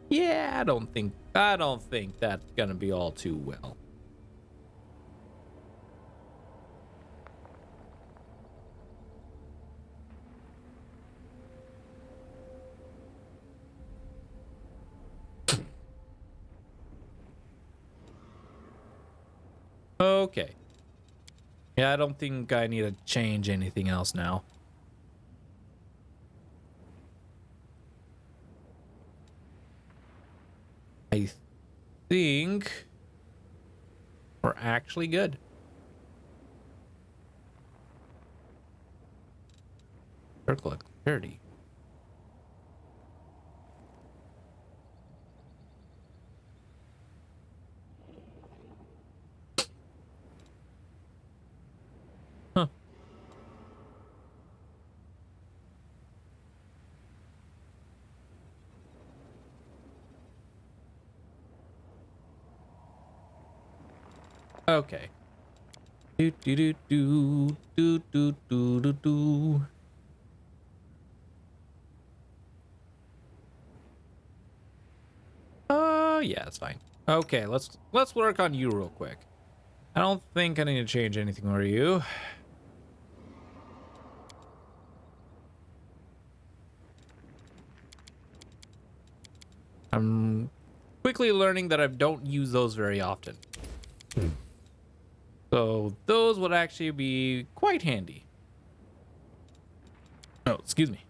Yeah, I don't think that's gonna be all too well. Okay. Yeah, I don't think I need to change anything else now. I think we're actually good. Circle of clarity. Huh. Okay. Do do do do do do do do do. Yeah, it's fine. Okay, let's work on you real quick. I don't think I need to change anything for you. I'm quickly learning that I don't use those very often. So those would actually be quite handy. Oh, excuse me.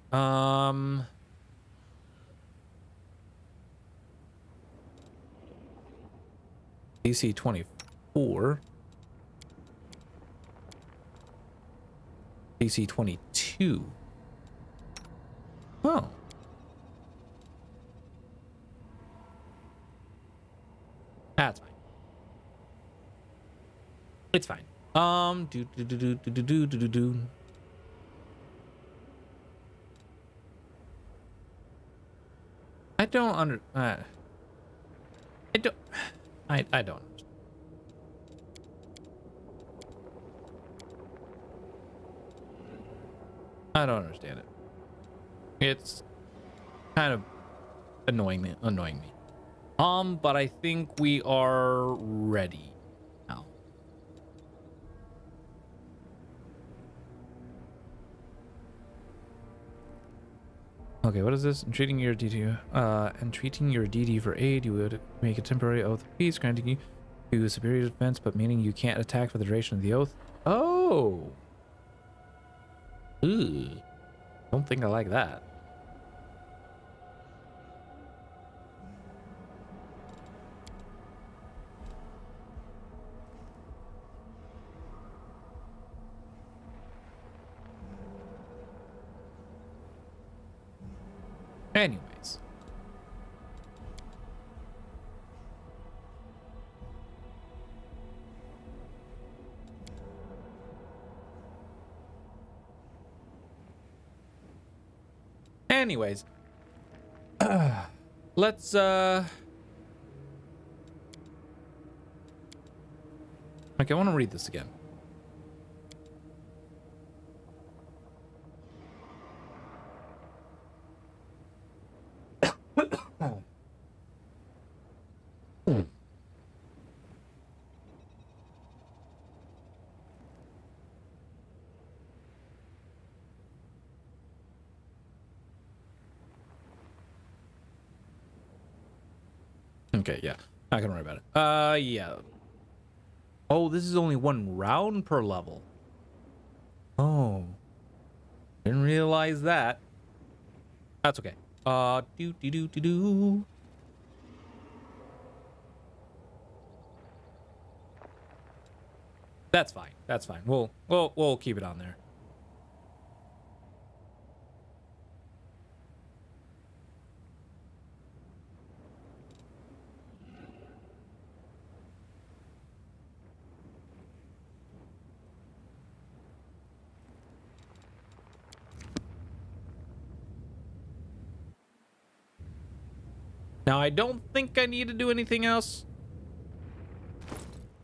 DC 24. DC 22. Oh. That's fine. It's fine. Do do do do do do do do do. I don't under. I don't. I don't. I don't understand it. It's kind of annoying me. But I think we are ready now. Okay, what is this? Entreating your DD for aid, you would make a temporary oath of peace, granting you superior defense, but meaning you can't attack for the duration of the oath. Oh. Ooh. Don't think I like that. Anyways. Let's okay, I want to read this again. Okay, yeah. Not gonna worry about it. Yeah. Oh, this is only one round per level. Oh. Didn't realize that. That's okay. Do do do do do. That's fine. That's fine. We'll keep it on there. Now, I don't think I need to do anything else.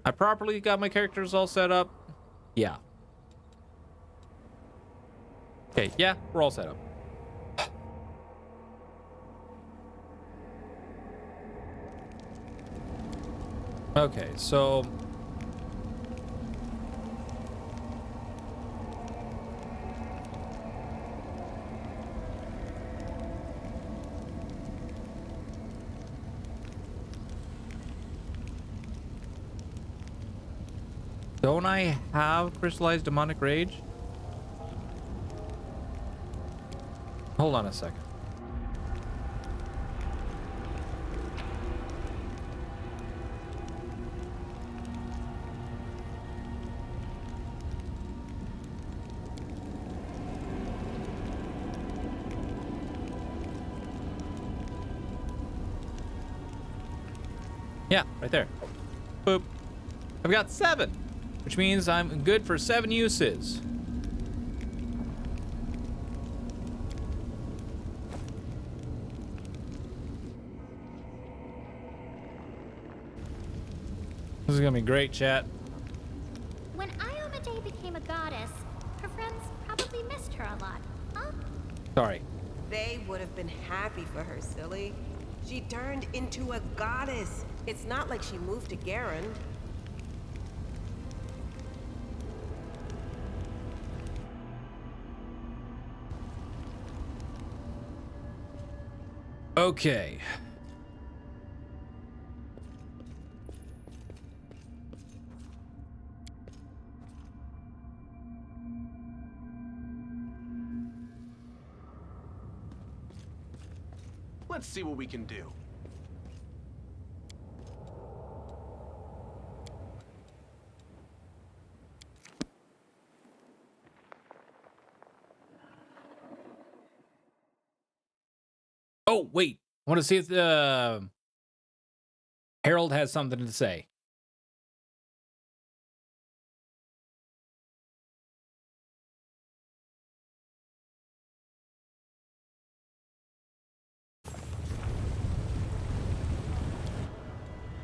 I properly got my characters all set up. Yeah. Okay, yeah, we're all set up. Okay, so don't I have crystallized demonic rage? Hold on a second. Yeah, right there. Boop. I've got 7, which means I'm good for 7 uses. This is gonna be great, chat. When Iomade became a goddess, her friends probably missed her a lot, huh? Sorry. They would have been happy for her, silly. She turned into a goddess. It's not like she moved to Garen. Okay. Let's see what we can do. Oh, wait. I want to see if the Harold has something to say.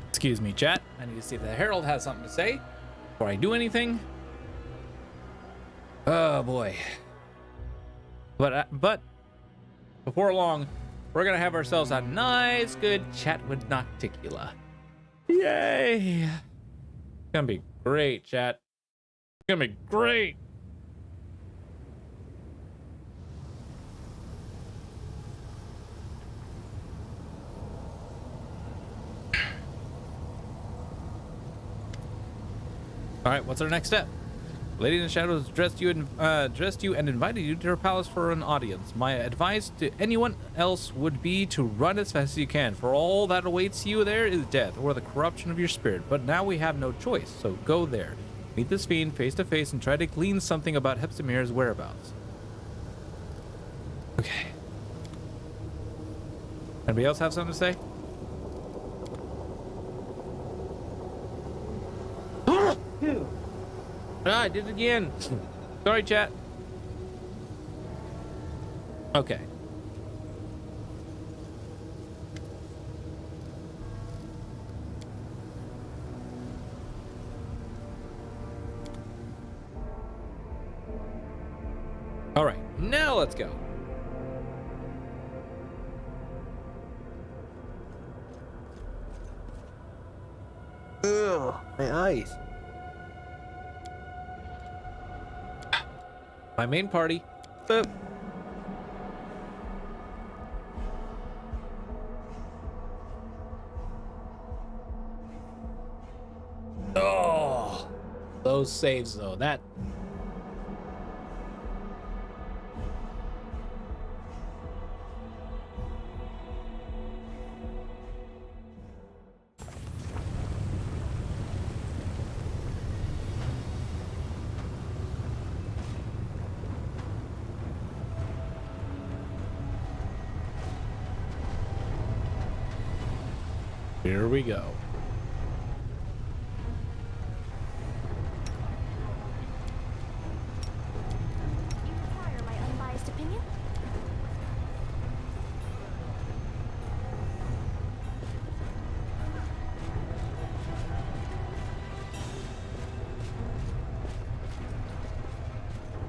Excuse me, chat. I need to see if the Herald has something to say before I do anything. Oh boy. But before long, we're gonna have ourselves a nice, good chat with Nocticula. Yay! It's gonna be great, chat. It's gonna be great. All right, what's our next step? Lady in the Shadows dressed you and invited you to her palace for an audience. My advice to anyone else would be to run as fast as you can, for all that awaits you there is death or the corruption of your spirit. But now we have no choice, so go there. Meet this fiend face to face and try to glean something about Hepsimir's whereabouts. Okay. Anybody else have something to say? Ah, I did it again. Sorry, chat. Okay. All right, now let's go. Ugh, my eyes. My main party. Boop. Oh, those saves though. That. Here we go. You require my unbiased opinion?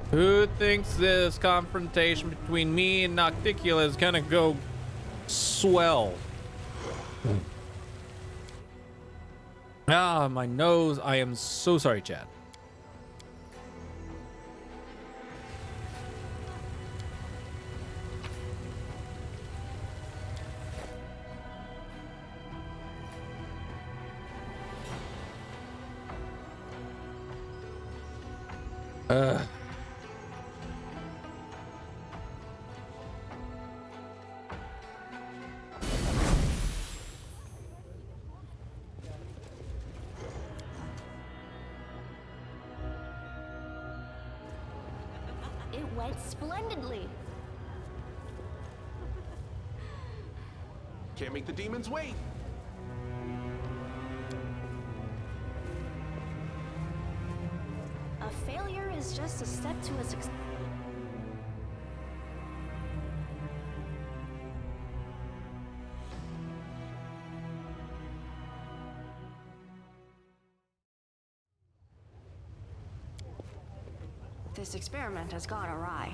Who thinks this confrontation between me and Nocticula is gonna go swell? Ah, my nose. I am so sorry, Chad. It went splendidly. Can't make the demons wait. A failure is just a step to a success. This experiment has gone awry.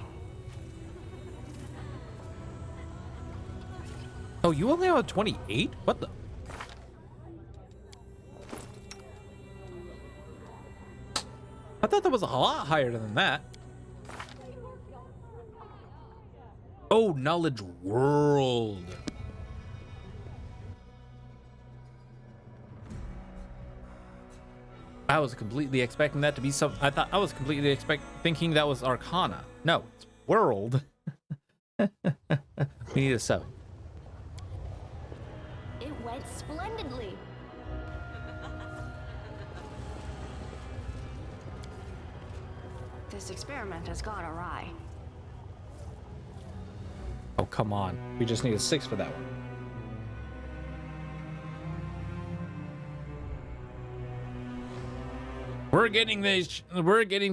Oh, you only have 28? What the? I thought that was a lot higher than that. Oh, knowledge world. I was completely expecting that to be some. I was completely thinking that was Arcana. No, it's world. We need a 7. It went splendidly. This experiment has gone awry. Oh, come on. We just need a 6 for that one. We're getting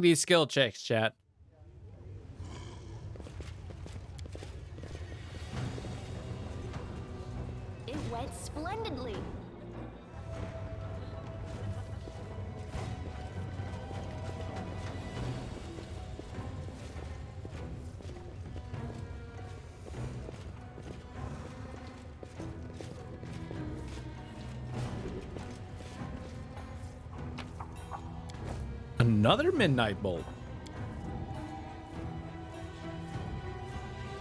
these skill checks, chat. It went splendidly. Another midnight bolt.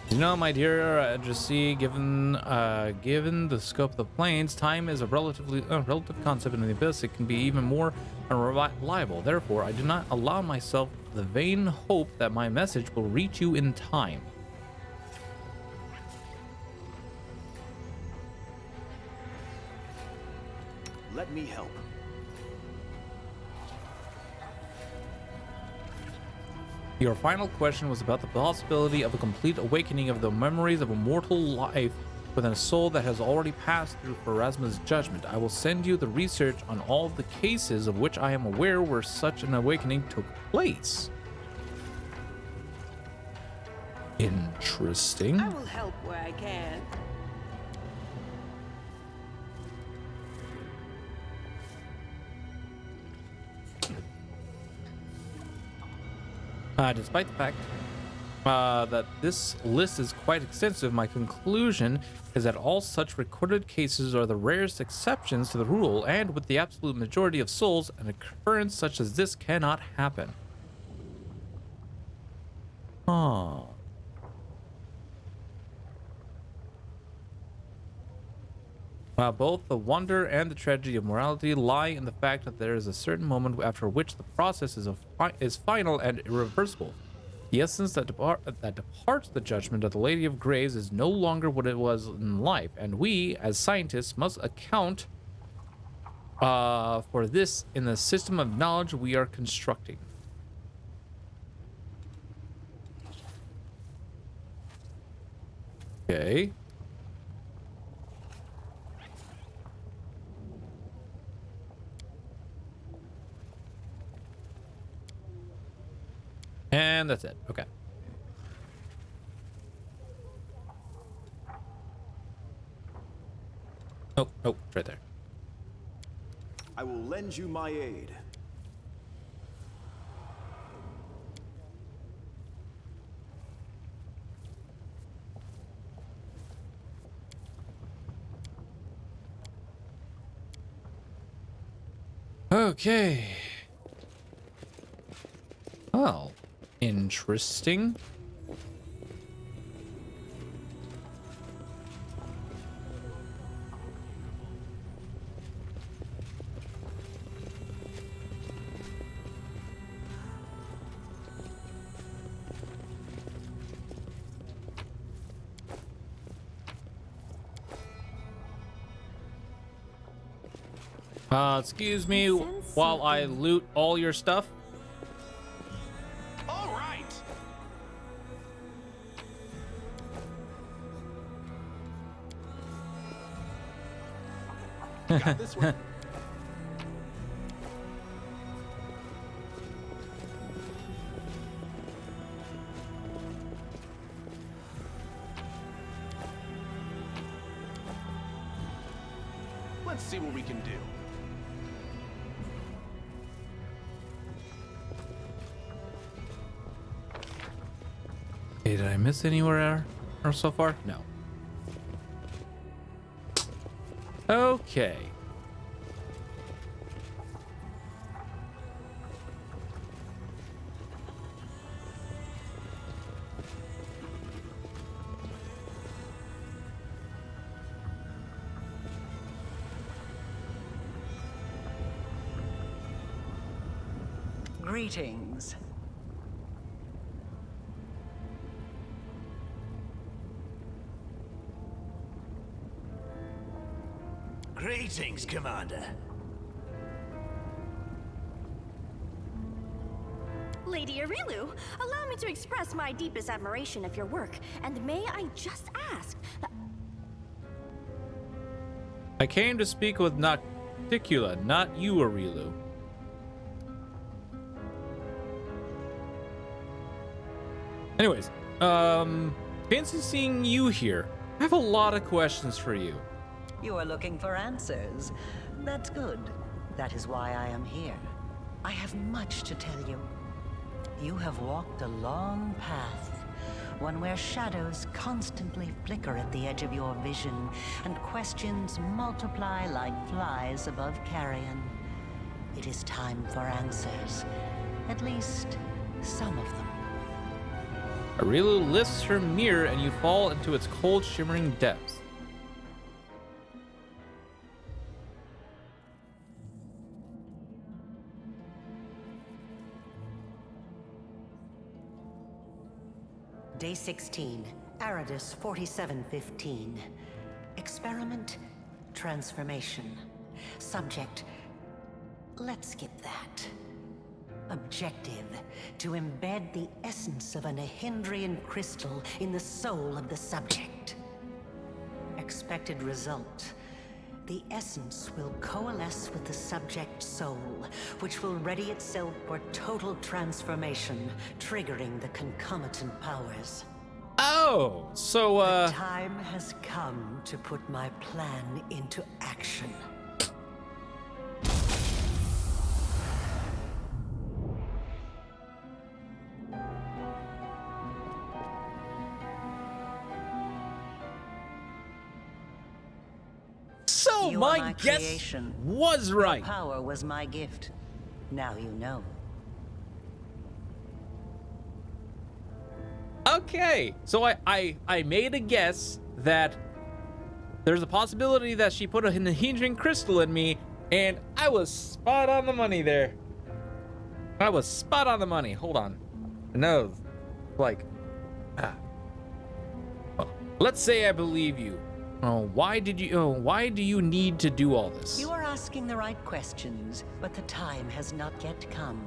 You know, my dear Jesse, given the scope of the planes, time is a relative concept in the abyss. It can be even more unreliable. Therefore, I do not allow myself the vain hope that my message will reach you in time. Let me help. Your final question was about the possibility of a complete awakening of the memories of a mortal life within a soul that has already passed through Pharasma's judgment. I will send you the research on all of the cases of which I am aware where such an awakening took place. Interesting. I will help where I can. Despite the fact that this list is quite extensive, my conclusion is that all such recorded cases are the rarest exceptions to the rule, and with the absolute majority of souls, an occurrence such as this cannot happen. Huh. Both the wonder and the tragedy of morality lie in the fact that there is a certain moment after which the process is final and irreversible. The essence that departs the judgment of the Lady of Graves is no longer what it was in life, and we, as scientists, must account for this in the system of knowledge we are constructing. Okay. And that's it. Okay. Oh, it's right there. I will lend you my aid. Okay. Well, interesting. Excuse me while I loot all your stuff. All right. Got this one. Let's see what we can do. Hey, did I miss anywhere or so far? No. Okay. Greetings. Greetings, Commander. Lady Arilu, allow me to express my deepest admiration of your work, and may I just ask... I came to speak with Nocticula, not you, Arilu. Anyways, fancy seeing you here. I have a lot of questions for you. You are looking for answers. That's good. That is why I am here. I have much to tell you. You have walked a long path, one where shadows constantly flicker at the edge of your vision, and questions multiply like flies above carrion. It is time for answers. At least, some of them. Arilu lifts her mirror and you fall into its cold, shimmering depths. Day 16, Aridus 4715. Experiment, transformation. Subject, let's skip that. Objective, to embed the essence of a Nahindrian crystal in the soul of the subject. Expected result, the essence will coalesce with the subject's soul, which will ready itself for total transformation, triggering the concomitant powers. Oh, so, The time has come to put my plan into action. So You are my my guess creation. was right. Your power was my gift. Now you know. Okay, so I made a guess that there's a possibility that she put a Nahindrian crystal in me, and I was spot on the money there. I was spot on the money. Hold on. No, like, well, let's say I believe you. Why do you need to do all this? You are asking the right questions, but the time has not yet come.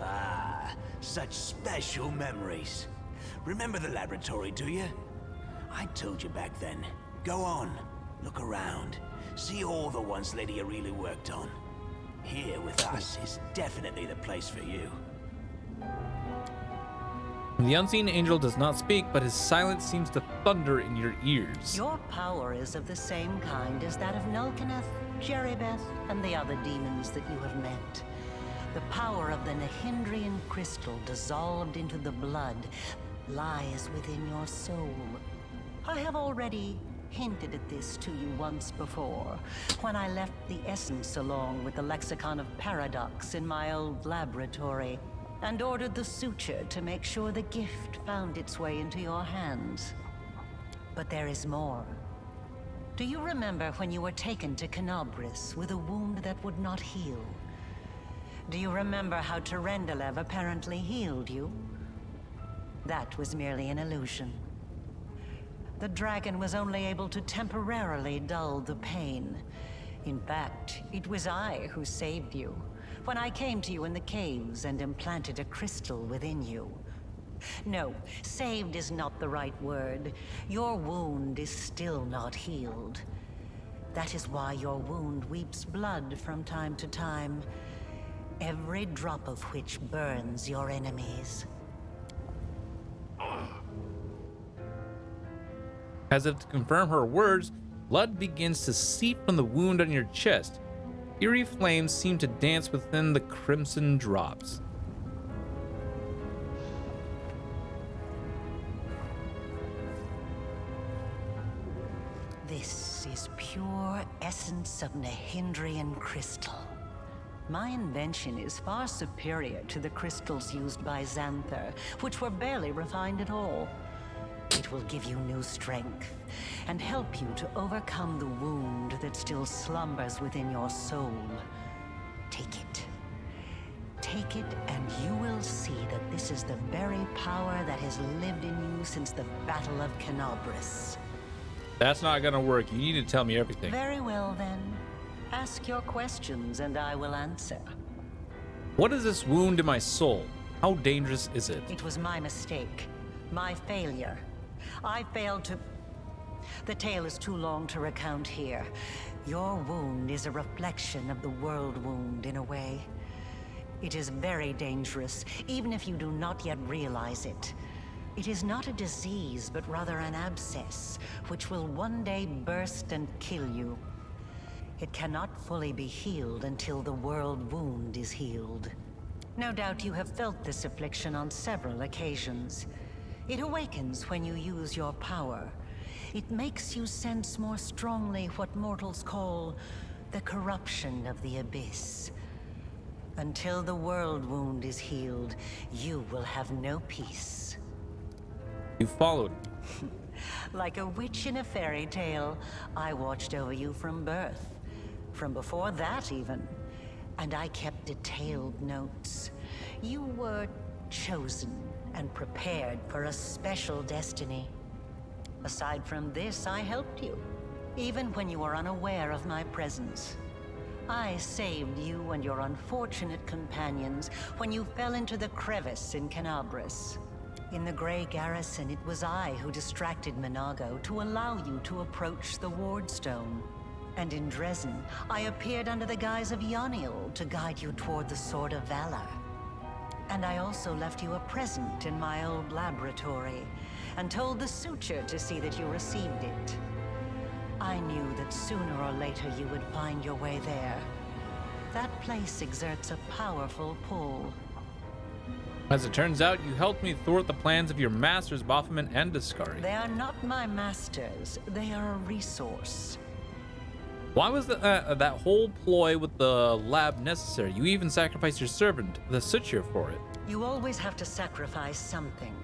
Ah, such special memories. Remember the laboratory, do you? I told you back then. Go on, look around. See all the ones Lady Arilu worked on. Here with us is definitely the place for you. The unseen angel does not speak, but his silence seems to thunder in your ears. Your power is of the same kind as that of Nulkaneth, Jeribeth, and the other demons that you have met. The power of the Nahindrian crystal dissolved into the blood lies within your soul. I have already hinted at this to you once before, when I left the essence along with the lexicon of paradox in my old laboratory, and ordered the suture to make sure the gift found its way into your hands. But there is more. Do you remember when you were taken to Canobris with a wound that would not heal? Do you remember how Terendelev apparently healed you? That was merely an illusion. The dragon was only able to temporarily dull the pain. In fact, it was I who saved you, when I came to you in the caves and implanted a crystal within you. No, saved is not the right word. Your wound is still not healed. That is why your wound weeps blood from time to time, every drop of which burns your enemies. As if to confirm her words, blood begins to seep from the wound on your chest. Eerie flames seem to dance within the crimson drops. This is pure essence of Nahindrian crystal. My invention is far superior to the crystals used by Xanther, which were barely refined at all. It will give you new strength and help you to overcome the wound that still slumbers within your soul. Take it. Take it, and you will see that this is the very power that has lived in you since the Battle of Canobris. That's not gonna work. You need to tell me everything. Very well, then. Ask your questions, and I will answer. What is this wound in my soul? How dangerous is it? It was my mistake. My failure. I failed to... The tale is too long to recount here. Your wound is a reflection of the world wound, in a way. It is very dangerous, even if you do not yet realize it. It is not a disease, but rather an abscess, which will one day burst and kill you. It cannot fully be healed until the world wound is healed. No doubt you have felt this affliction on several occasions. It awakens when you use your power. It makes you sense more strongly what mortals call the corruption of the abyss. Until the world wound is healed, you will have no peace. You followed. Like a witch in a fairy tale, I watched over you from birth. From before that, even. And I kept detailed notes. You were chosen and prepared for a special destiny. Aside from this, I helped you, even when you were unaware of my presence. I saved you and your unfortunate companions when you fell into the crevice in Canobris. In the Grey Garrison, it was I who distracted Minago to allow you to approach the Wardstone. And in Dresden, I appeared under the guise of Yoniel to guide you toward the Sword of Valor. And I also left you a present in my old laboratory, and told the suture to see that you received it. I knew that sooner or later you would find your way there. That place exerts a powerful pull. As it turns out, you helped me thwart the plans of your masters, Baphomet and Discari. They are not my masters. They are a resource. Why was that whole ploy with the lab necessary? You even sacrificed your servant, the suture, for it. You always have to sacrifice something.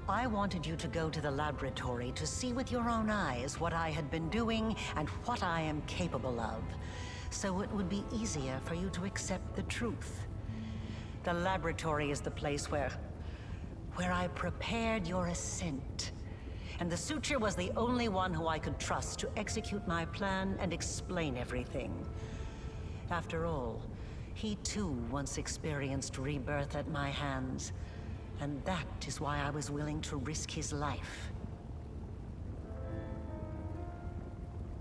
I wanted you to go to the laboratory to see with your own eyes what I had been doing and what I am capable of, so it would be easier for you to accept the truth. The laboratory is the place where I prepared your ascent. And the suture was the only one who I could trust to execute my plan and explain everything. After all, he too once experienced rebirth at my hands, and that is why I was willing to risk his life.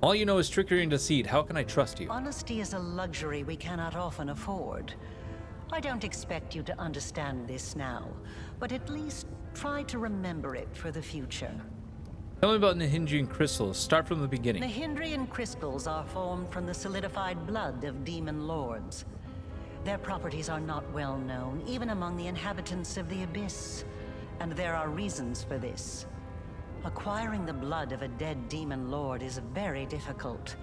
All you know is trickery and deceit. How can I trust you? Honesty is a luxury we cannot often afford. I don't expect you to understand this now, but at least try to remember it for the future. Tell me about Nahindrian crystals. Start from the beginning. Nahindrian crystals are formed from the solidified blood of demon lords. Their properties are not well known, even among the inhabitants of the Abyss. And there are reasons for this. Acquiring the blood of a dead demon lord is very difficult.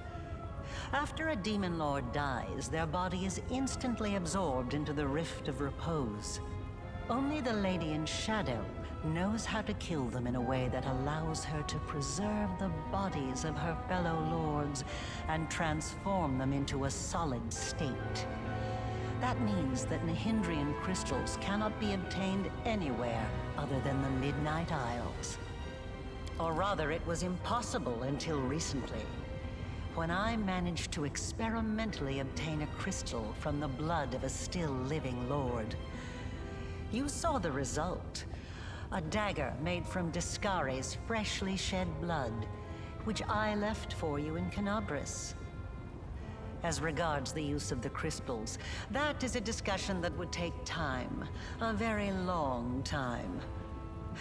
After a demon lord dies, their body is instantly absorbed into the Rift of Repose. Only the Lady in Shadow knows how to kill them in a way that allows her to preserve the bodies of her fellow lords and transform them into a solid state. That means that Nihindrian crystals cannot be obtained anywhere other than the Midnight Isles. Or rather, it was impossible until recently, when I managed to experimentally obtain a crystal from the blood of a still living lord. You saw the result. A dagger made from Discari's freshly shed blood, which I left for you in Canabris. As regards the use of the crystals, that is a discussion that would take time, a very long time.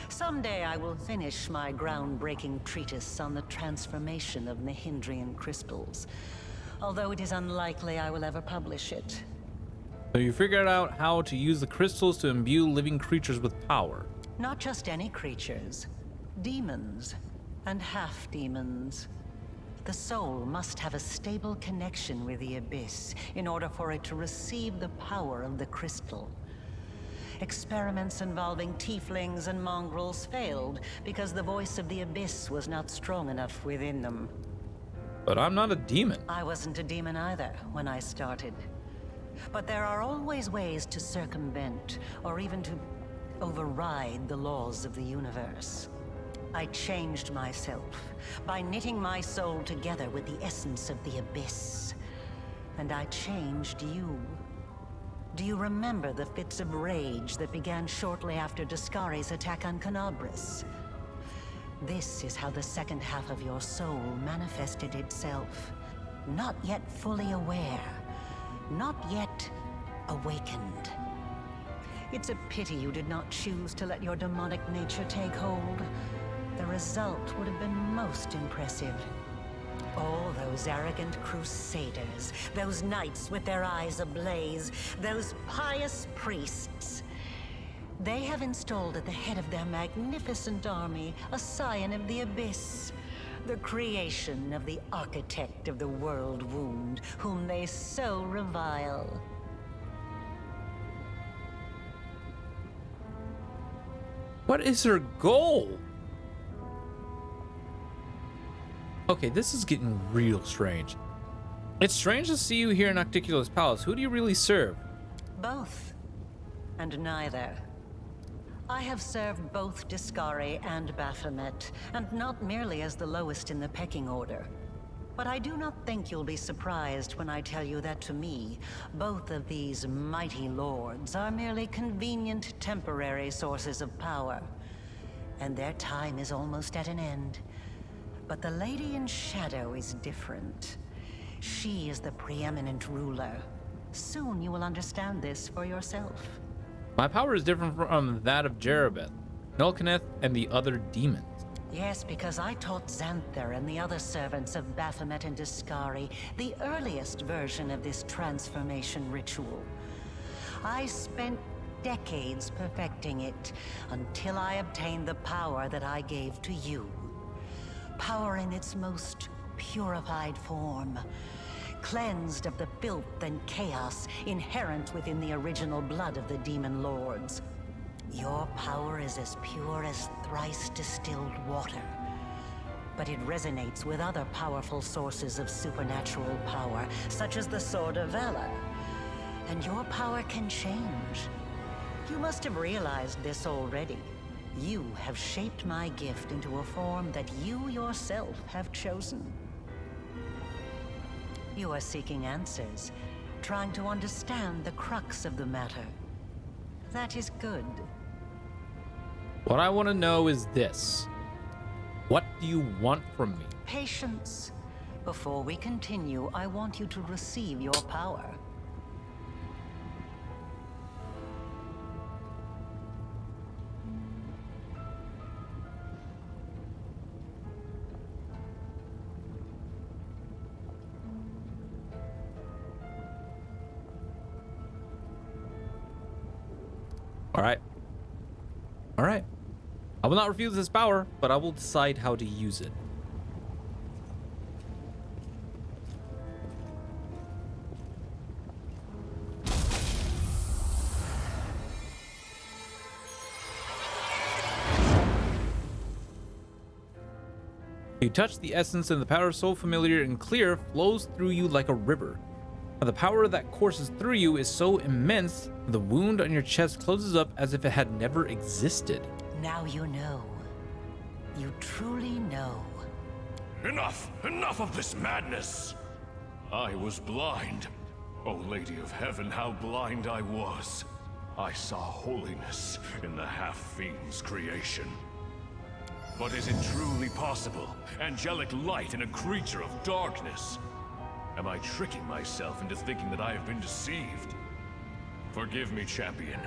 Someday I will finish my groundbreaking treatise on the transformation of Nihindrian crystals, although it is unlikely I will ever publish it. So you figured out how to use the crystals to imbue living creatures with power. Not just any creatures, demons and half-demons. The soul must have a stable connection with the Abyss in order for it to receive the power of the crystal. Experiments involving tieflings and mongrels failed because the voice of the Abyss was not strong enough within them. But I'm not a demon. I wasn't a demon either when I started. But there are always ways to circumvent, or even to override the laws of the universe. I changed myself by knitting my soul together with the essence of the Abyss. And I changed you. Do you remember the fits of rage that began shortly after Discari's attack on Canabris? This is how the second half of your soul manifested itself. Not yet fully aware. Not yet awakened. It's a pity you did not choose to let your demonic nature take hold. The result would have been most impressive. All those arrogant crusaders, those knights with their eyes ablaze, those pious priests. They have installed at the head of their magnificent army a scion of the Abyss, the creation of the architect of the world wound, whom they so revile. What is her goal? Okay, this is getting real strange. It's strange to see you here in Octicula's palace. Who do you really serve? Both. And neither. I have served both Discari and Baphomet, and not merely as the lowest in the pecking order. But I do not think you'll be surprised when I tell you that to me, both of these mighty lords are merely convenient temporary sources of power. And their time is almost at an end. But the Lady in Shadow is different. She is the preeminent ruler. Soon you will understand this for yourself. My power is different from that of Jerabeth, Nulkaneth, and the other demons. Yes, because I taught Xanther and the other servants of Baphomet and Discari the earliest version of this transformation ritual. I spent decades perfecting it until I obtained the power that I gave to you. Power in its most purified form, cleansed of the filth and chaos inherent within the original blood of the demon lords. Your power is as pure as thrice distilled water, but it resonates with other powerful sources of supernatural power, such as the Sword of Valor. And your power can change. You must have realized this already. You have shaped my gift into a form that you yourself have chosen. You are seeking answers, trying to understand the crux of the matter. That is good. What I want to know is this. What do you want from me? Patience. Before we continue, I want you to receive your power. All right. All right. I will not refuse this power, but I will decide how to use it. You touch the essence, and the power so familiar and clear flows through you like a river. Now, the power that courses through you is so immense, the wound on your chest closes up as if it had never existed. Now you know. You truly know. Enough! Enough of this madness! I was blind. O Lady of Heaven, how blind I was. I saw holiness in the half-fiend's creation. But is it truly possible? Angelic light in a creature of darkness? Am I tricking myself into thinking that I have been deceived? Forgive me, champion.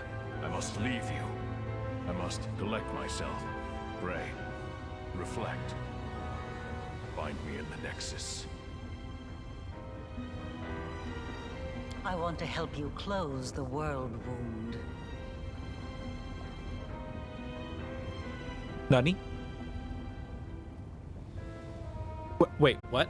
I must leave you. I must collect myself, pray, reflect. Find me in the Nexus. I want to help you close the world wound. Nani? Wait, what?